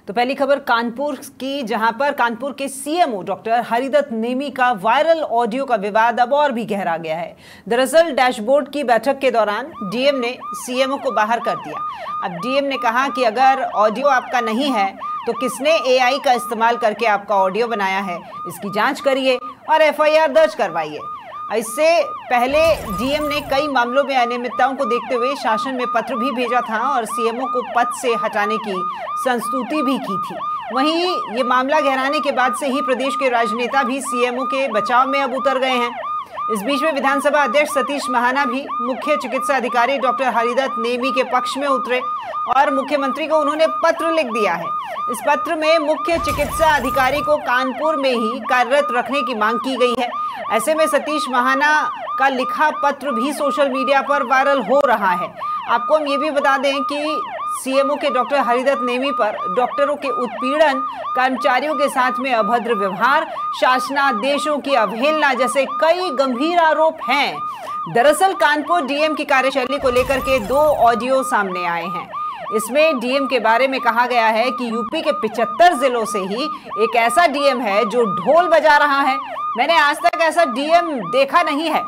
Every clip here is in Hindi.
तो पहली खबर कानपुर की, जहां पर कानपुर के सीएमओ डॉक्टर हरिदत्त नेमी का वायरल ऑडियो का विवाद अब और भी गहरा गया है। दरअसल डैशबोर्ड की बैठक के दौरान डीएम ने सीएमओ को बाहर कर दिया। अब डीएम ने कहा कि अगर ऑडियो आपका नहीं है तो किसने एआई का इस्तेमाल करके आपका ऑडियो बनाया है, इसकी जांच करिए और एफआईआर दर्ज करवाइए। इससे पहले डीएम ने कई मामलों में अनियमितताओं को देखते हुए शासन में पत्र भी भेजा था और सीएमओ को पद से हटाने की संस्तुति भी की थी। वहीं ये मामला गहराने के बाद से ही प्रदेश के राजनेता भी सीएमओ के बचाव में अब उतर गए हैं। इस बीच में विधानसभा अध्यक्ष सतीश महाना भी मुख्य चिकित्सा अधिकारी डॉक्टर हरिदत्त नेमी के पक्ष में उतरे और मुख्यमंत्री को उन्होंने पत्र लिख दिया है। इस पत्र में मुख्य चिकित्सा अधिकारी को कानपुर में ही कार्यरत रखने की मांग की गई है। ऐसे में सतीश महाना का लिखा पत्र भी सोशल मीडिया पर वायरल हो रहा है। आपको हम ये भी बता दें कि सीएमओ के डॉक्टर हरिदत्त नेमी पर डॉक्टरों के उत्पीड़न, कर्मचारियों के साथ में अभद्र व्यवहार, शासनादेशों की अवहेलना जैसे कई गंभीर आरोप हैं। दरअसल कानपुर डीएम की कार्यशैली को लेकर के 2 ऑडियो सामने आए हैं। इसमें डीएम के बारे में कहा गया है कि यूपी के 75 जिलों से ही एक ऐसा डीएम है जो ढोल बजा रहा है। मैंने आज तक ऐसा डीएम देखा नहीं है।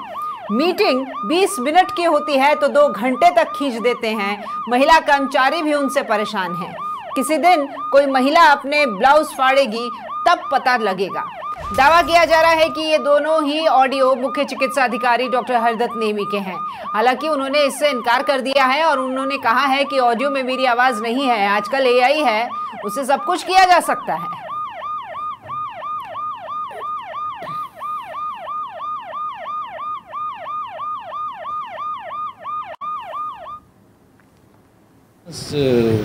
मीटिंग 20 मिनट की होती है तो 2 घंटे तक खींच देते हैं। महिला कर्मचारी भी उनसे परेशान हैं। किसी दिन कोई महिला अपने ब्लाउज फाड़ेगी तब पता लगेगा। दावा किया जा रहा है कि ये दोनों ही ऑडियो मुख्य चिकित्सा अधिकारी डॉक्टर हरिदत्त नेमी के हैं। हालांकि उन्होंने इससे इनकार कर दिया है और उन्होंने कहा है कि ऑडियो में मेरी आवाज नहीं है, आजकल एआई है, उससे सब कुछ किया जा सकता है।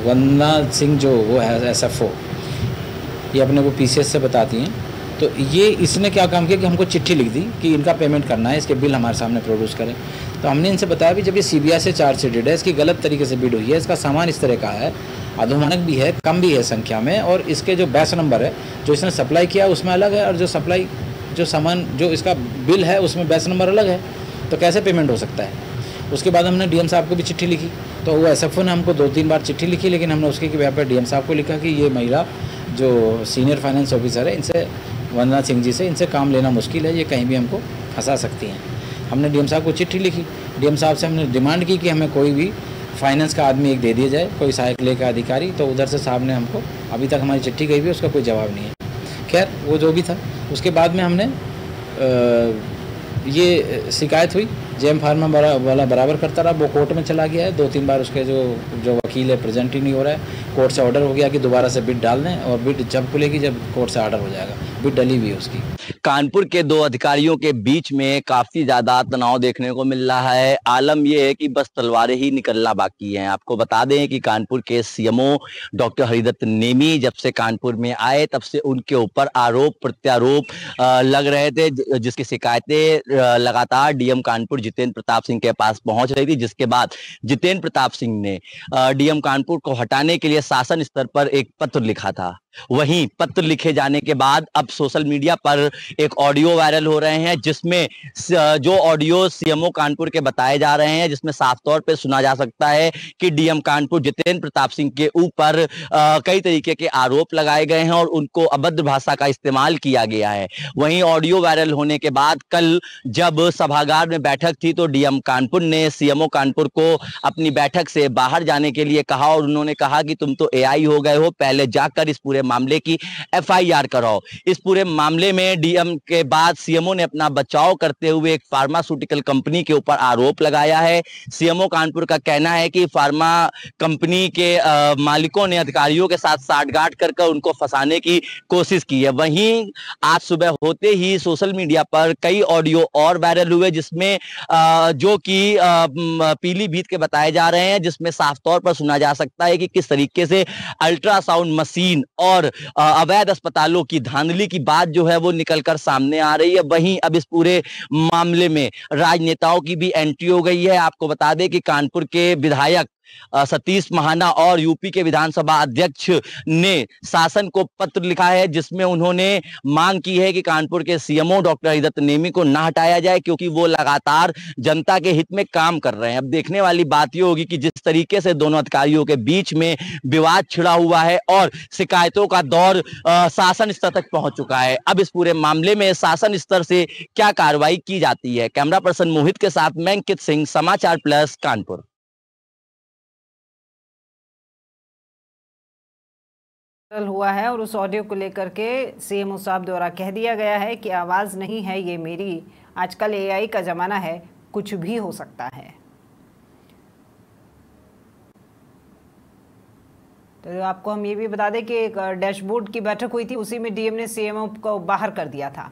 वंदना सिंह जो वो है एसएफओ, ये अपने को पीसीएस से बताती हैं। तो ये इसने क्या काम किया कि हमको चिट्ठी लिख दी कि इनका पेमेंट करना है, इसके बिल हमारे सामने प्रोड्यूस करें। तो हमने इनसे बताया भी जब ये सीबीआई से चार्जशीटेड है, इसकी गलत तरीके से बिड हुई है, इसका सामान इस तरह का है, अधोमानक भी है, कम भी है संख्या में, और इसके जो बैच नंबर है जो इसने सप्लाई किया उसमें अलग है, और जो सामान जो इसका बिल है उसमें बैच नंबर अलग है, तो कैसे पेमेंट हो सकता है। उसके बाद हमने डीएम साहब को भी चिट्ठी लिखी। तो वो एसएफओ ने हमको 2-3 बार चिट्ठी लिखी, लेकिन हमने उसके की वजह पर डीएम साहब को लिखा कि ये महिला जो सीनियर फाइनेंस ऑफिसर है, इनसे वंदना सिंह जी से इनसे काम लेना मुश्किल है, ये कहीं भी हमको फंसा सकती हैं। हमने डीएम साहब को चिट्ठी लिखी। डीएम साहब से हमने डिमांड की कि हमें कोई भी फाइनेंस का आदमी एक दे दिया जाए, कोई सहायक लेखा अधिकारी। तो उधर से साहब ने हमको, अभी तक हमारी चिट्ठी गई भी, उसका कोई जवाब नहीं है। खैर वो जो भी था, उसके बाद में हमने ये शिकायत हुई, जेएम फार्मा वाला बराबर करता रहा, वो कोर्ट में चला गया है। 2-3 बार उसके जो वकील है प्रेजेंट ही नहीं हो रहा है। कोर्ट से ऑर्डर हो गया कि दोबारा से बिड डाल दें, और बिड जब खुलेगी जब कोर्ट से ऑर्डर हो जाएगा। बिड डली हुई है उसकी। कानपुर के 2 अधिकारियों के बीच में काफी ज्यादा तनाव देखने को मिल रहा है। आलम यह है कि बस तलवारें ही निकलना बाकी हैं। आपको बता दें कि कानपुर के सीएमओ डॉक्टर हरिदत्त नेमी जब से कानपुर में आए तब से उनके ऊपर आरोप प्रत्यारोप लग रहे थे, जिसकी शिकायतें लगातार डीएम कानपुर जितेंद्र प्रताप सिंह के पास पहुंच रही थी, जिसके बाद जितेंद्र प्रताप सिंह ने डीएम कानपुर को हटाने के लिए शासन स्तर पर एक पत्र लिखा था। वहीं पत्र लिखे जाने के बाद अब सोशल मीडिया पर एक ऑडियो वायरल हो रहे हैं, जिसमें जो ऑडियो सीएमओ कानपुर के बताए जा रहे हैं, जिसमें साफ तौर पे सुना जा सकता है कि डीएम कानपुर जितेंद्र प्रताप सिंह के ऊपर कई तरीके के आरोप लगाए गए हैं और उनको अभद्र भाषा का इस्तेमाल किया गया है। वहीं ऑडियो वायरल होने के बाद कल जब सभागार में बैठक थी तो डीएम कानपुर ने सीएमओ कानपुर को अपनी बैठक से बाहर जाने के लिए कहा, और उन्होंने कहा कि तुम तो एआई हो गए हो, पहले जाकर इस पूरे मामले की एफआईआर कराओ। इस पूरे मामले में डीएम के बाद सीएमओ ने अपना बचाव करते हुए एक फार्मास्यूटिकल कंपनी के ऊपर आरोप लगाया है। सीएमओ कानपुर का कहना है कि फार्मा कंपनी के मालिकों ने अधिकारियों के साथ साठगांठ कर उनको फंसाने की कोशिश की है। वहीं आज सुबह होते ही सोशल मीडिया पर कई ऑडियो और वायरल हुए, जिसमें जो कि पीलीभीत के बताए जा रहे हैं, जिसमें साफ तौर पर सुना जा सकता है कि किस तरीके से अल्ट्रासाउंड मशीन और अवैध अस्पतालों की धांधली की बात जो है वो निकलकर सामने आ रही है। वहीं अब इस पूरे मामले में राजनेताओं की भी एंट्री हो गई है। आपको बता दें कि कानपुर के विधायक सतीश महाना और यूपी के विधानसभा अध्यक्ष ने शासन को पत्र लिखा है, जिसमें उन्होंने मांग की है कि कानपुर के सीएमओ डॉक्टर हरिदत्त नेमी को न हटाया जाए, क्योंकि वो लगातार जनता के हित में काम कर रहे हैं। अब देखने वाली बात यह होगी कि जिस तरीके से दोनों अधिकारियों के बीच में विवाद छिड़ा हुआ है और शिकायतों का दौर शासन स्तर तक पहुंच चुका है, अब इस पूरे मामले में शासन स्तर से क्या कार्रवाई की जाती है। कैमरा पर्सन मोहित के साथ मैं अंकित सिंह, समाचार प्लस, कानपुर। हुआ है और उस ऑडियो को लेकर के सीएमओ साहब द्वारा कह दिया गया है कि आवाज नहीं है ये मेरी, आजकल एआई का जमाना है, कुछ भी हो सकता है। तो आपको हम ये भी बता दें कि एक डैशबोर्ड की बैठक हुई थी, उसी में डीएम ने सीएमओ को बाहर कर दिया था।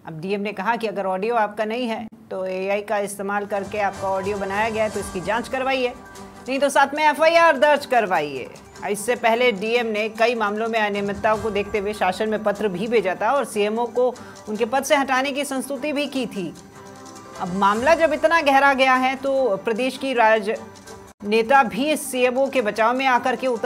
अब डीएम ने कहा कि अगर ऑडियो आपका नहीं है तो एआई का इस्तेमाल करके आपका ऑडियो बनाया गया है तो इसकी जांच करवाइए, नहीं तो साथ में एफआईआर दर्ज करवाइए। इससे पहले डीएम ने कई मामलों में अनियमितताओं को देखते हुए शासन में पत्र भी भेजा था और सीएमओ को उनके पद से हटाने की संस्तुति भी की थी। अब मामला जब इतना गहरा गया है तो प्रदेश की राजनेता भी इस सीएमओ के बचाव में आकर के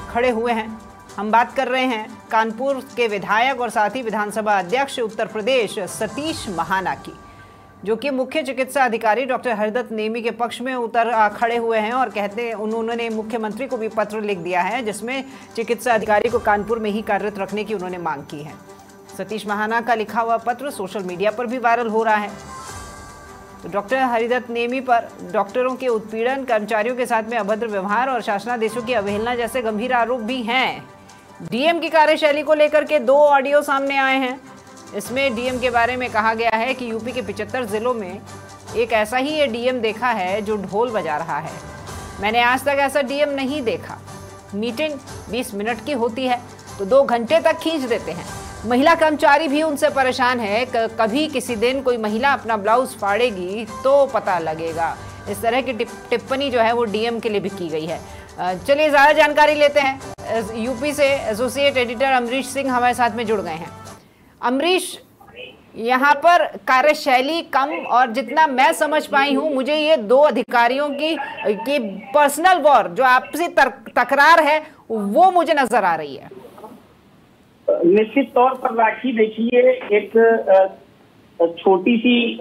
खड़े हुए हैं। हम बात कर रहे हैं कानपुर के विधायक और साथ ही विधानसभा अध्यक्ष उत्तर प्रदेश सतीश महाना की, जो कि मुख्य चिकित्सा अधिकारी डॉक्टर हरिदत्त नेमी के पक्ष में खड़े हुए हैं और कहते हैं उन्होंने मुख्यमंत्री को भी पत्र लिख दिया है, जिसमें चिकित्सा अधिकारी को कानपुर में ही कार्यरत रखने की उन्होंने मांग की है। सतीश महाना का लिखा हुआ पत्र सोशल मीडिया पर भी वायरल हो रहा है। तो डॉक्टर हरिदत्त नेमी पर डॉक्टरों के उत्पीड़न, कर्मचारियों के साथ में अभद्र व्यवहार और शासनादेशों की अवहेलना जैसे गंभीर आरोप भी हैं। डीएम की कार्यशैली को लेकर के 2 ऑडियो सामने आए हैं। इसमें डीएम के बारे में कहा गया है कि यूपी के 75 जिलों में एक ऐसा ही ये डीएम देखा है जो ढोल बजा रहा है। मैंने आज तक ऐसा डीएम नहीं देखा। मीटिंग 20 मिनट की होती है तो 2 घंटे तक खींच देते हैं। महिला कर्मचारी भी उनसे परेशान है। कभी किसी दिन कोई महिला अपना ब्लाउज फाड़ेगी तो पता लगेगा। इस तरह की टिप्पणी जो है वो डीएम के लिए भी की गई है। चलिए ज़्यादा जानकारी लेते हैं। यूपी से एसोसिएट एडिटर अमरीश सिंह हमारे साथ में जुड़ गए हैं। अमरीश, यहाँ पर कार्यशैली कम और जितना मैं समझ पाई हूँ मुझे ये 2 अधिकारियों की पर्सनल वॉर जो आपसी तकरार है वो मुझे नजर आ रही है। निश्चित तौर पर राखी, देखिए एक छोटी सी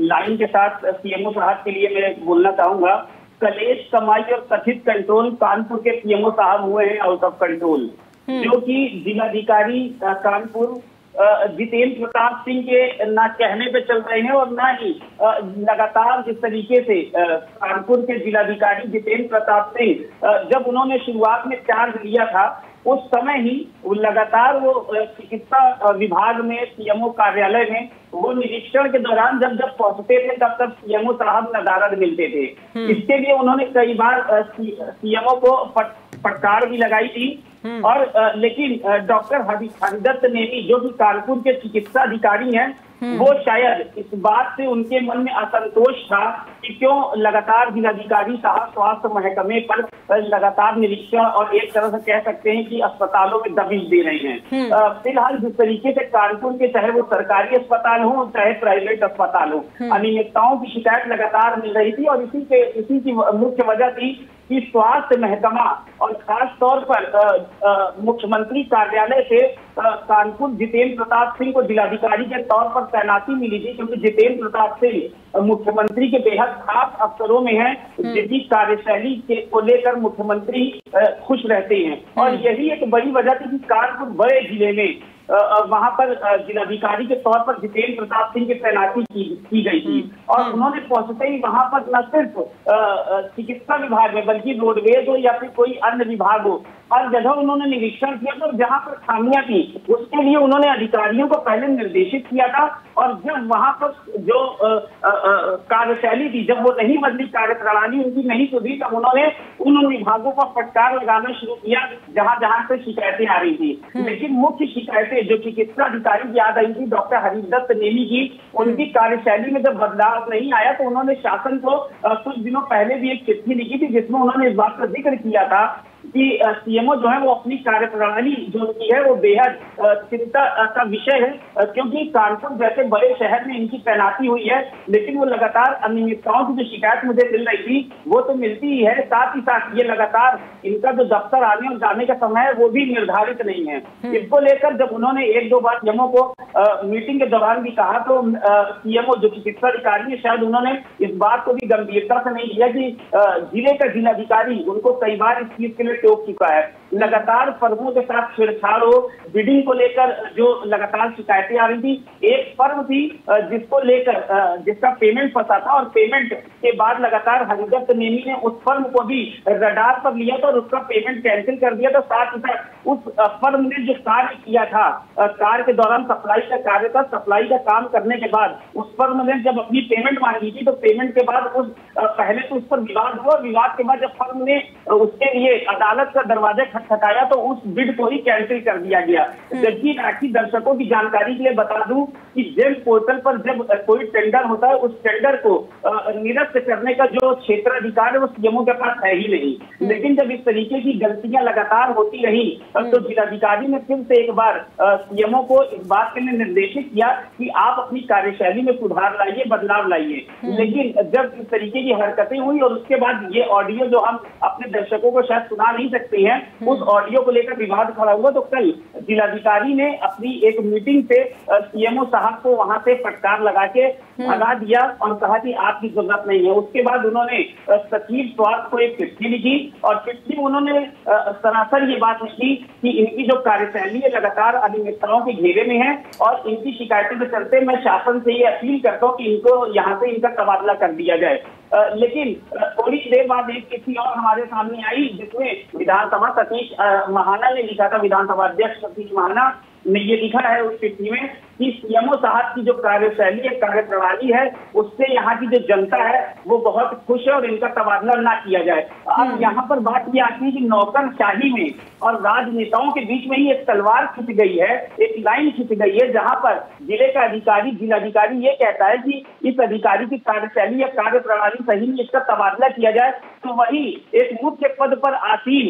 लाइन के साथ सीएमओ साहब के लिए मैं बोलना चाहूंगा। कलेश, कमाई और कथित कंट्रोल कानपुर के सीएमओ साहब हुए हैं आउट ऑफ कंट्रोल, जो कि जिलाधिकारी कानपुर जितेंद्र प्रताप सिंह के ना कहने पे चल रहे हैं और ना ही लगातार जिस तरीके से कानपुर के जिलाधिकारी जितेंद्र प्रताप सिंह जब उन्होंने शुरुआत में चार्ज लिया था उस समय ही लगातार वो चिकित्सा विभाग में सीएमओ कार्यालय में वो निरीक्षण के दौरान जब पहुंचते थे तब सीएमओ साहब नदारद मिलते थे। इसके लिए उन्होंने कई बार सीएमओ को फटकार भी लगाई थी और लेकिन डॉक्टर हरिदत्त नेमी जो कि कानपुर के चिकित्सा अधिकारी हैं वो शायद इस बात से उनके मन में असंतोष था कि क्यों लगातार जिलाधिकारी साहब स्वास्थ्य महकमे पर लगातार निरीक्षण और एक तरह से कह सकते हैं कि अस्पतालों में दबिश दे रहे हैं। फिलहाल जिस तरीके से कानपुर के चाहे वो सरकारी अस्पताल हो चाहे प्राइवेट अस्पताल हो, अनियमितताओं की शिकायत लगातार मिल रही थी और इसी की मुख्य वजह थी कि स्वास्थ्य महकमा और खास तौर पर मुख्यमंत्री कार्यालय से कानपुर जितेंद्र प्रताप सिंह को जिलाधिकारी के तौर पर तैनाती मिली थी, क्योंकि जितेंद्र प्रताप सिंह मुख्यमंत्री के बेहद खास अफसरों में हैं, जिनकी कार्यशैली को लेकर मुख्यमंत्री खुश रहते हैं। और यही एक बड़ी वजह थी कि कानपुर बड़े जिले में वहां पर जिलाधिकारी के तौर पर जितेंद्र प्रताप सिंह की तैनाती की गई थी और उन्होंने पहुंचते ही वहां पर न सिर्फ चिकित्सा विभाग में बल्कि रोडवेज हो या फिर कोई अन्य विभाग हो, हर जगह उन्होंने निरीक्षण किया तो जहां पर खामियां थी उसके लिए उन्होंने अधिकारियों को पहले निर्देशित किया था और जब वहां पर जो कार्यशैली थी, जब वो नहीं बदली, कार्यप्रणाली उनकी नहीं सुधरी, तब उन्होंने उन विभागों पर फटकार लगाना शुरू किया जहां से शिकायतें आ रही थी। लेकिन मुख्य शिकायतें जो चिकित्सा अधिकारी की याद आई थी डॉक्टर हरिदत्त नेमी की, उनकी कार्यशैली में जब बदलाव नहीं आया तो उन्होंने शासन को कुछ दिनों पहले भी एक चिट्ठी लिखी थी जिसमें उन्होंने इस बात का जिक्र किया था कि सीएमओ जो है वो अपनी कार्यप्रणाली जो उनकी है वो बेहद चिंता का विषय है, क्योंकि कानपुर जैसे बड़े शहर में इनकी तैनाती हुई है, लेकिन वो लगातार अनियमितताओं की जो शिकायत मुझे मिल रही थी वो तो मिलती ही है, साथ ही साथ ये लगातार इनका जो दफ्तर आने और जाने का समय है वो भी निर्धारित नहीं है। इसको लेकर जब उन्होंने एक दो बार सीएमओ को मीटिंग के दौरान भी कहा तो सीएमओ जो चिकित्सा अधिकारी है शायद उन्होंने इस बात को भी गंभीरता से नहीं लिया कि जिले का जिलाधिकारी उनको कई बार इस चीज के लिए टोक चुका है। लगातार फर्मों के साथ छेड़छाड़ हो, बिडिंग को लेकर जो लगातार शिकायतें आ रही थी। एक फर्म थी जिसको लेकर जिसका पेमेंट फंसा था और पेमेंट के बाद लगातार हरिदत्त नेमी ने उस फर्म को भी रडार पर लिया था और उसका पेमेंट कैंसिल कर दिया था। साथ ही साथ उस फर्म ने जो कार्य किया था, कार्य के दौरान सप्लाई का कार्य था, सप्लाई का काम करने के बाद उस फर्म ने जब अपनी पेमेंट मांगी थी तो पेमेंट के बाद पहले तो उस पर विवाद हुआ, विवाद के बाद जब फर्म ने उसके लिए अदालत का दरवाजा खटखटाया तो उस बिड को ही कैंसिल कर दिया गया। जबकि राखी दर्शकों की जानकारी के लिए बता दूं कि जेम पोर्टल पर जब कोई टेंडर होता है उस टेंडर को निरस्त करने का जो क्षेत्राधिकार है वो सीएमओ के पास है ही नहीं। लेकिन जब इस तरीके की गलतियां लगातार होती रही तो जिलाधिकारी ने फिर से एक बार सीएमओ को इस बात के लिए निर्देशित किया कि आप अपनी कार्यशैली में सुधार लाइए, बदलाव लाइए। लेकिन जब इस तरीके की हरकतें हुई और उसके बाद ये ऑडियो जो हम अपने दर्शकों को शायद सुना नहीं सकते हैं, उस ऑडियो को लेकर विवाद खड़ा हुआ तो कल जिलाधिकारी ने अपनी एक मीटिंग से सीएमओ साहब को वहां से फटकार लगा के भगा दिया और कहा कि आपकी जरूरत नहीं है। उसके बाद उन्होंने सचिव स्वास्थ्य को एक चिट्ठी लिखी और चिट्ठी उन्होंने सरासर ये बात लिखी कि इनकी जो कार्यशैली है लगातार अनियमितताओं के घेरे में है और इनकी शिकायतों के चलते मैं शासन से ये अपील करता हूँ कि इनको यहाँ से इनका तबादला कर दिया जाए। लेकिन थोड़ी देर बाद एक चिट्ठी और हमारे सामने आई जिसमें विधानसभा सतीश महाना ने लिखा था, विधानसभा अध्यक्ष सतीश महाना ने ये लिखा है उस चिट्ठी में कि सीएमओ साहब की जो कार्यशैली है, कार्यप्रणाली है, उससे यहाँ की जो जनता है वो बहुत खुश है और इनका तबादला ना किया जाए। अब यहाँ पर बात ये आती है कि नौकरशाही में और राजनेताओं के बीच में ही एक तलवार खिंच गई है, एक लाइन खिंच गई है, जहां पर जिले का अधिकारी, जिलाधिकारी ये कहता है कि इस अधिकारी की कार्यशैली या कार्यप्रणाली सही नहीं, इसका तबादला किया जाए, तो वही एक मुख्य पद पर आसीन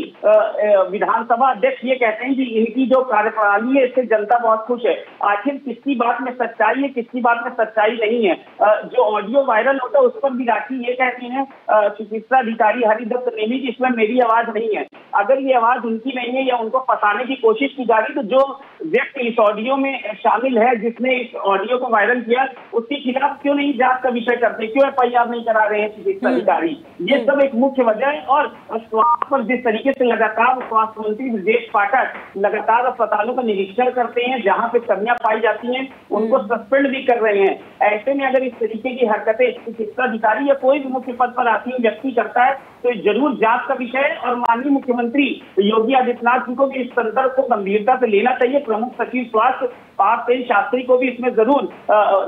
विधानसभा अध्यक्ष ये कहते हैं कि इनकी जो कार्यप्रणाली है इससे जनता बहुत खुश है। आखिर किसकी बात में सच्चाई है, किसकी बात में सच्चाई नहीं है? जो ऑडियो वायरल होता है उस पर भी राखी ये कहती है चिकित्सा अधिकारी हरिदत्त नेमी की इसमें मेरी आवाज नहीं है। अगर ये आवाज उनकी नहीं है या उनको फंसाने की कोशिश की जा रही तो जो व्यक्ति इस ऑडियो में शामिल है, जिसने इस ऑडियो को वायरल किया, उसके खिलाफ क्यों नहीं जांच का विषय करते, क्यों एफआईआर नहीं करा रहे हैं चिकित्सा अधिकारी? ये सब एक मुख्य वजह है। और स्वास्थ्य पर जिस तरीके से लगातार स्वास्थ्य मंत्री ब्रजेश पाठक लगातार अस्पतालों का निरीक्षण करते हैं, जहां पे कमियां पाई जाती हैं उनको सस्पेंड भी कर रहे हैं। ऐसे में अगर इस तरीके की हरकतें चिकित्सा अधिकारी या कोई भी मुख्य पद पर आसीन व्यक्ति करता है तो जरूर जांच का विषय है और माननीय मुख्यमंत्री योगी आदित्यनाथ जी को भी इस संदर्भ को गंभीरता से लेना चाहिए। प्रमुख सचिव स्वास्थ्य पार्थ सेन शास्त्री को भी इसमें जरूर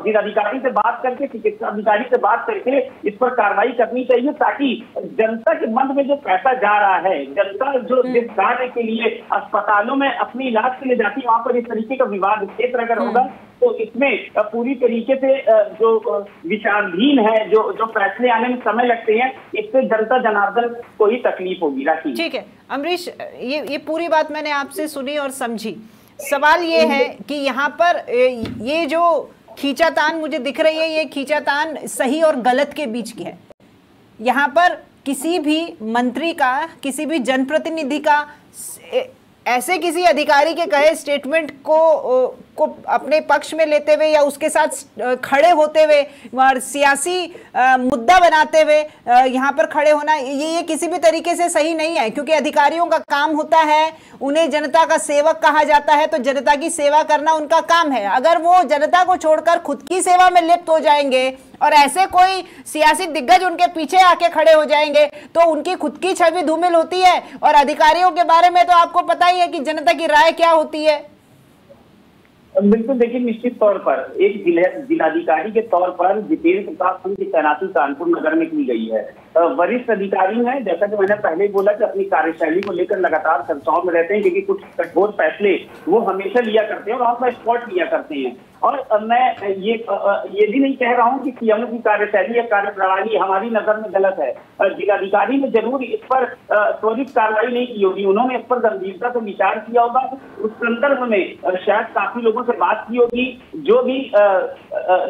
जिलाधिकारी से बात करके, चिकित्सा अधिकारी से बात करके इस पर कार्रवाई करनी चाहिए, ताकि जनता के मन में जो पैसा जा रहा है, जनता जो जिस कार्य के लिए अस्पतालों में अपनी इलाज के लिए जाती है वहां पर इस तरीके का विवाद क्षेत्र अगर होगा तो इसमें पूरी तरीके से जो विचाराधीन है, जो फैसले आने में समय लगते हैं, इससे जनता जनार्दन को ही तकलीफ होगी। राखी, ठीक है अमरीश, ये पूरी बात मैंने आपसे सुनी और समझी। सवाल ये है कि यहाँ पर ये जो खींचातान मुझे दिख रही है, ये खींचातान सही और गलत के बीच की है। यहाँ पर किसी भी मंत्री का, किसी भी जनप्रतिनिधि का ऐसे किसी अधिकारी के कहे स्टेटमेंट को अपने पक्ष में लेते हुए या उसके साथ खड़े होते हुए सियासी मुद्दा बनाते हुए यहाँ पर खड़े होना, ये किसी भी तरीके से सही नहीं है, क्योंकि अधिकारियों का काम होता है, उन्हें जनता का सेवक कहा जाता है, तो जनता की सेवा करना उनका काम है। अगर वो जनता को छोड़कर खुद की सेवा में लिप्त हो जाएंगे और ऐसे कोई सियासी दिग्गज उनके पीछे आके खड़े हो जाएंगे तो उनकी खुद की छवि धूमिल होती है। और अधिकारियों के बारे में तो आपको पता ही है कि जनता की राय क्या होती है। बिल्कुल, देखिए निश्चित तौर पर एक जिलाधिकारी के तौर पर जितेंद्र प्रताप सिंह की तैनाती कानपुर नगर में की गई है। वरिष्ठ अधिकारी हैं, जैसा कि मैंने पहले ही बोला कि अपनी कार्यशैली को लेकर लगातार चर्चाओं में रहते हैं, क्योंकि कुछ कठोर फैसले वो हमेशा लिया करते हैं और ऑन द स्पॉट लिया करते हैं। और मैं ये भी नहीं कह रहा हूं कि सीएमओ की कार्यशैली या कार्यप्रणाली हमारी नजर में गलत है। जिलाधिकारी ने जरूर इस पर त्वरित कार्रवाई नहीं की होगी, उन्होंने इस पर गंभीरता से विचार किया होगा। उस संदर्भ में शायद काफी लोगों से बात की होगी, जो भी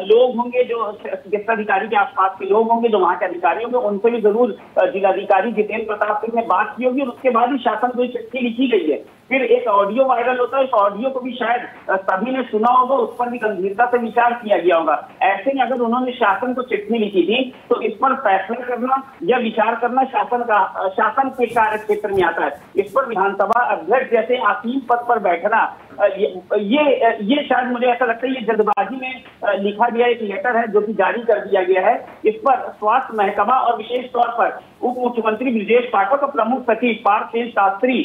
लोग होंगे, जो चिकित्सा अधिकारी के आसपास के लोग होंगे, जो वहां के अधिकारी होंगे, उनसे भी जरूर जिलाधिकारी जितेंद्र प्रताप सिंह ने बात की होगी और उसके बाद ही शासन को चिट्ठी लिखी गई है। फिर एक ऑडियो वायरल होता है, उस ऑडियो को भी शायद सभी ने सुना होगा, उस पर भी गंभीरता से विचार किया गया होगा। ऐसे में अगर उन्होंने शासन को चिट्ठी लिखी थी तो इस पर फैसला करना या विचार करना शासन के कार्य क्षेत्र में आता है। इस पर विधानसभा अध्यक्ष जैसे आसीन पद पर बैठना, ये शायद मुझे ऐसा लगता है ये जल्दबाजी में लिखा गया एक लेटर है जो कि जारी कर दिया गया है। इस पर स्वास्थ्य महकमा और विशेष तौर पर उप मुख्यमंत्री ब्रजेश पाठक और प्रमुख सचिव पार्थेश शास्त्री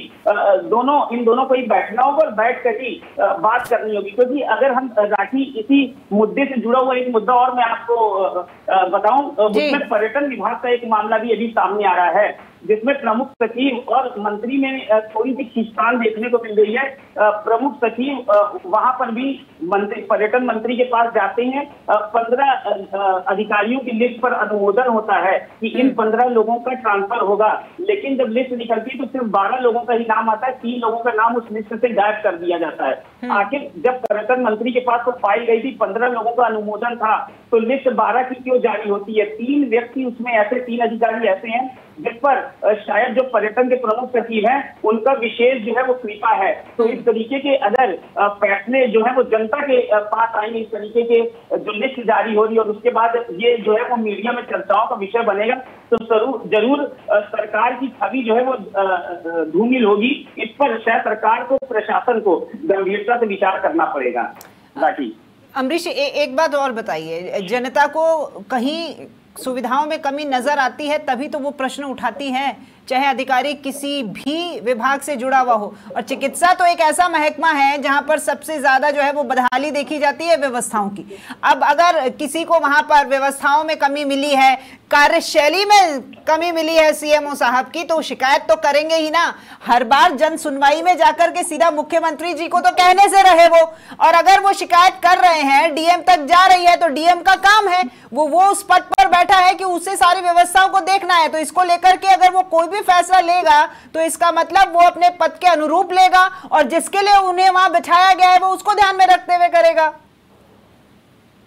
इन दोनों को ही बैठना होगा और बैठ कर ही बात करनी होगी। क्योंकि अगर हम राखी इसी मुद्दे से जुड़ा हुआ एक मुद्दा और मैं आपको बताऊं, उसमें पर्यटन विभाग का एक मामला भी अभी सामने आ रहा है, जिसमें प्रमुख सचिव और मंत्री में थोड़ी सी खींचतान देखने को मिल रही है। प्रमुख सचिव वहां पर भी पर्यटन मंत्री के पास जाते हैं, 15 अधिकारियों की लिस्ट पर अनुमोदन होता है कि इन 15 लोगों का ट्रांसफर होगा, लेकिन जब लिस्ट निकलती है तो सिर्फ 12 लोगों का ही नाम आता है, 3 लोगों का नाम उस लिस्ट से गायब कर दिया जाता है। आखिर जब पर्यटन मंत्री के पास तो पाई गई थी 15 लोगों का अनुमोदन था, तो लिस्ट 12 की क्यों जारी होती है? 3 व्यक्ति उसमें ऐसे, 3 अधिकारी ऐसे हैं जिस पर शायद जो पर्यटन के प्रमुख सचिव हैं उनका विशेष जो है वो कृपा है। तो इस तरीके के अगर फैसले जो है वो जनता के पास आएंगे, इस तरीके के जो लिस्ट जारी हो रही है और उसके बाद ये जो है वो मीडिया में चर्चाओं का विषय बनेगा, तो जरूर सरकार की छवि जो है वो धूमिल होगी। इस पर शायद सरकार को, प्रशासन को गंभीरता से विचार करना पड़ेगा। बाकी अमरीश, एक बात और बताइए, जनता को कहीं सुविधाओं में कमी नजर आती है तभी तो वो प्रश्न उठाती हैं, चाहे अधिकारी किसी भी विभाग से जुड़ा हुआ हो। और चिकित्सा तो एक ऐसा महकमा है जहां पर सबसे ज्यादा जो है वो बदहाली देखी जाती है व्यवस्थाओं की। अब अगर किसी को वहां पर व्यवस्थाओं में कमी मिली है, कार्यशैली में कमी मिली है सीएमओ साहब की, तो शिकायत तो करेंगे ही ना। हर बार जन सुनवाई में जाकर के सीधा मुख्यमंत्री जी को तो कहने से रहे वो, और अगर वो शिकायत कर रहे हैं, डीएम तक जा रही है, तो डीएम का काम है, वो उस पद पर बैठा है कि उसे सारी व्यवस्थाओं को देखना है। तो इसको लेकर के अगर वो कोई भी फैसला लेगा तो इसका मतलब वो अपने पद के अनुरूप लेगा और जिसके लिए उन्हें वहां बिठाया गया है वो उसको ध्यान में रखते हुए करेगा।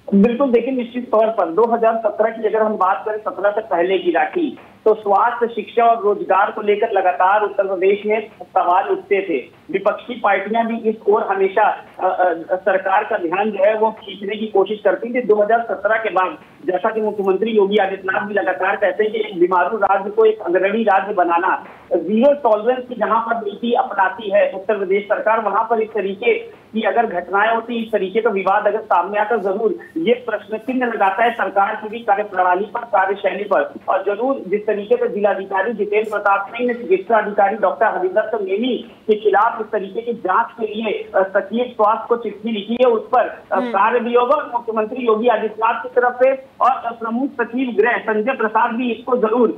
बिल्कुल, देखिए निश्चित तौर पर 2017 की अगर हम बात करें, 17 से पहले की राखी, तो स्वास्थ्य, शिक्षा और रोजगार को लेकर लगातार उत्तर प्रदेश में सवाल उठते थे। विपक्षी पार्टियां भी इस ओर हमेशा सरकार का ध्यान जो है वो खींचने की कोशिश करती थी। 2017 के बाद जैसा कि मुख्यमंत्री योगी आदित्यनाथ भी लगातार कहते हैं कि एक बीमारू राज्य को एक अग्रणी राज्य बनाना, जीरो टॉलरेंस की जहां पर नीति अपनाती है उत्तर प्रदेश सरकार, वहां पर इस तरीके की अगर घटनाएं होती, इस तरीके का विवाद अगर सामने आता, जरूर ये प्रश्न चिन्ह लगाता है सरकार की भी कार्यप्रणाली पर, कार्यशैली पर। और जरूर जिस तरीके से जिलाधिकारी जितेंद्र प्रताप सिंह ने चिकित्सा अधिकारी डॉक्टर हरिदत्त नेमी के खिलाफ इस तरीके की जांच के लिए सचिव स्वास्थ्य को चिट्ठी लिखी है, उस पर कार्य भी होगा। मुख्यमंत्री योगी आदित्यनाथ की तरफ से और प्रमुख सचिव गृह संजय प्रसाद भी इसको जरूर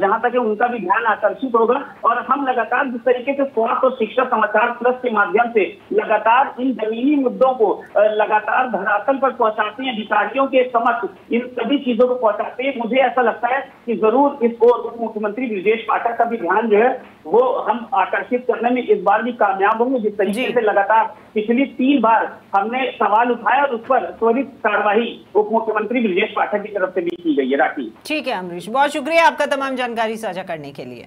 जहां तक उनका भी ध्यान आकर्षित होगा। और हम लगातार जिस तरीके से स्वास्थ्य और शिक्षा समाचार प्लस के माध्यम से लगातार इन जमीनी मुद्दों को लगातार धरातल पर पहुंचाते हैं, अधिकारियों के समक्ष इन सभी चीजों को पहुंचाते हैं, मुझे ऐसा लगता है कि जरूर इस ओर उप मुख्यमंत्री ब्रजेश पाठक का भी ध्यान जो है वो हम आकर्षित करने में इस बार भी कामयाब होंगे। जिस तरीके से लगातार पिछली 3 बार हमने सवाल उठाया और उस पर त्वरित कार्यवाही उप मुख्यमंत्री ब्रजेश पाठक की तरफ से भी की गई है। राखी, ठीक है अमरीश, बहुत शुक्रिया आपका तमाम जानकारी साझा करने के लिए।